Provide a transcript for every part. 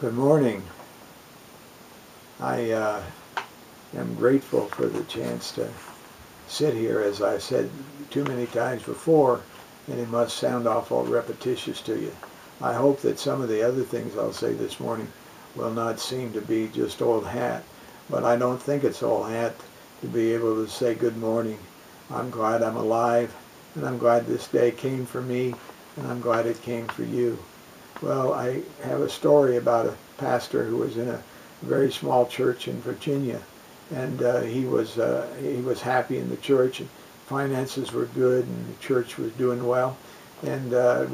Good morning. I am grateful for the chance to sit here, as I said too many times before, and it must sound awful repetitious to you. I hope that some of the other things I'll say this morning will not seem to be just old hat, but I don't think it's old hat to be able to say good morning. I'm glad I'm alive, and I'm glad this day came for me, and I'm glad it came for you. Well, I have a story about a pastor who was in a very small church in Virginia, and he was happy in the church, and finances were good, and the church was doing well. And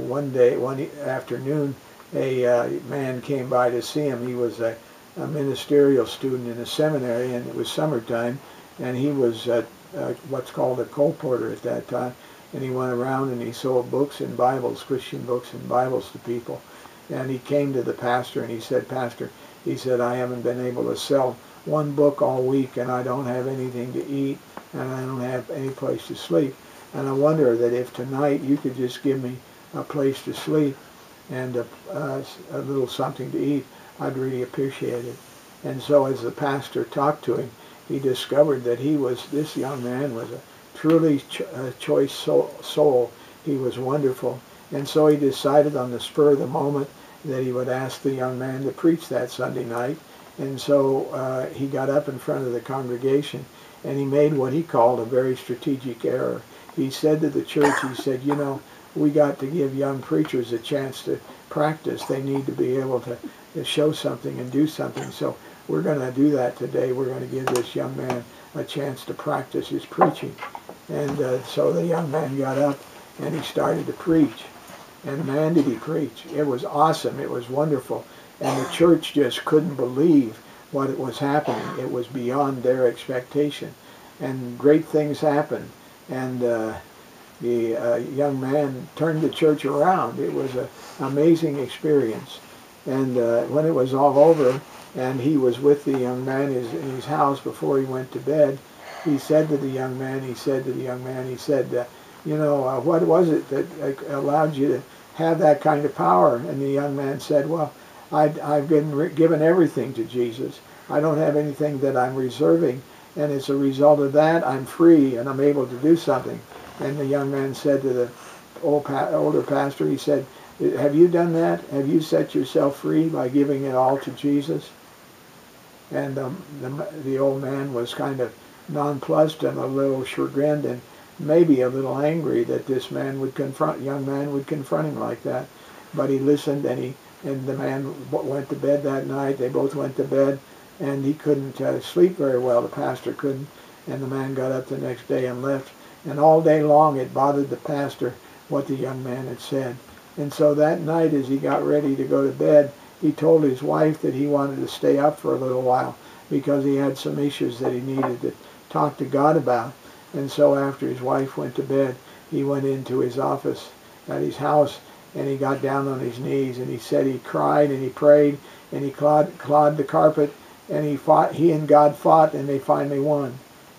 one afternoon, a man came by to see him. He was a ministerial student in a seminary, and it was summertime, and he was what's called a colporteur at that time. And he went around and he sold books and Bibles, Christian books and Bibles to people. And he came to the pastor and he said, "Pastor," he said, "I haven't been able to sell one book all week, and I don't have anything to eat, and I don't have any place to sleep. And I wonder that if tonight you could just give me a place to sleep and a little something to eat, I'd really appreciate it." And so as the pastor talked to him, he discovered that this young man was a truly choice soul. He was wonderful. And so he decided on the spur of the moment that he would ask the young man to preach that Sunday night. And so he got up in front of the congregation, and he made what he called a very strategic error. He said to the church, he said, "You know, we got to give young preachers a chance to practice. They need to be able to show something and do something. So we're going to do that today. We're going to give this young man a chance to practice his preaching." And so the young man got up and he started to preach. And man, did he preach. It was awesome. It was wonderful. And the church just couldn't believe what was happening. It was beyond their expectation. And great things happened. And the young man turned the church around. It was an amazing experience. And when it was all over, and he was with the young man in his house before he went to bed, he said to the young man, "You know, what was it that allowed you to have that kind of power?" And the young man said, "Well, I've been given everything to Jesus. I don't have anything that I'm reserving, and as a result of that, I'm free and I'm able to do something." And the young man said to the older pastor, he said, "Have you done that? Have you set yourself free by giving it all to Jesus?" And the old man was kind of nonplussed and a little chagrined and maybe a little angry that this young man would confront him like that. But he listened, and the man went to bed that night. They both went to bed, and he couldn't sleep very well. The pastor couldn't. And the man got up the next day and left. And all day long it bothered the pastor what the young man had said. And so that night, as he got ready to go to bed, he told his wife that he wanted to stay up for a little while because he had some issues that he needed to talk to God about. And so after his wife went to bed, he went into his office at his house, and he got down on his knees, and he said he cried and he prayed and he clawed the carpet, and he and God fought, and they finally won.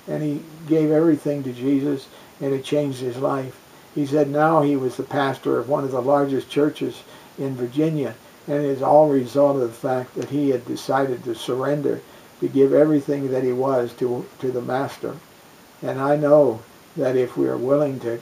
And he gave everything to Jesus, and it changed his life. He said now he was the pastor of one of the largest churches in Virginia, and it is all a result of the fact that he had decided to surrender, to give everything that he was to the Master. And I know that if we are willing to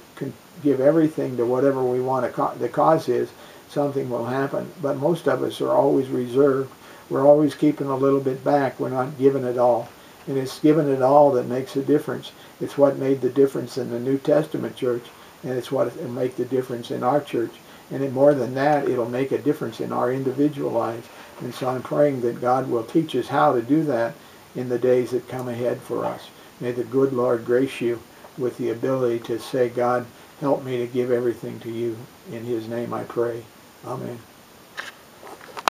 give everything to whatever we want the cause is, something will happen. But most of us are always reserved. We're always keeping a little bit back. We're not giving it all. And it's giving it all that makes a difference. It's what made the difference in the New Testament church, and it's what will make the difference in our church. And more than that, it'll make a difference in our individual lives. And so I'm praying that God will teach us how to do that in the days that come ahead for us. May the good Lord grace you with the ability to say, "God, help me to give everything to you." In his name I pray. Amen.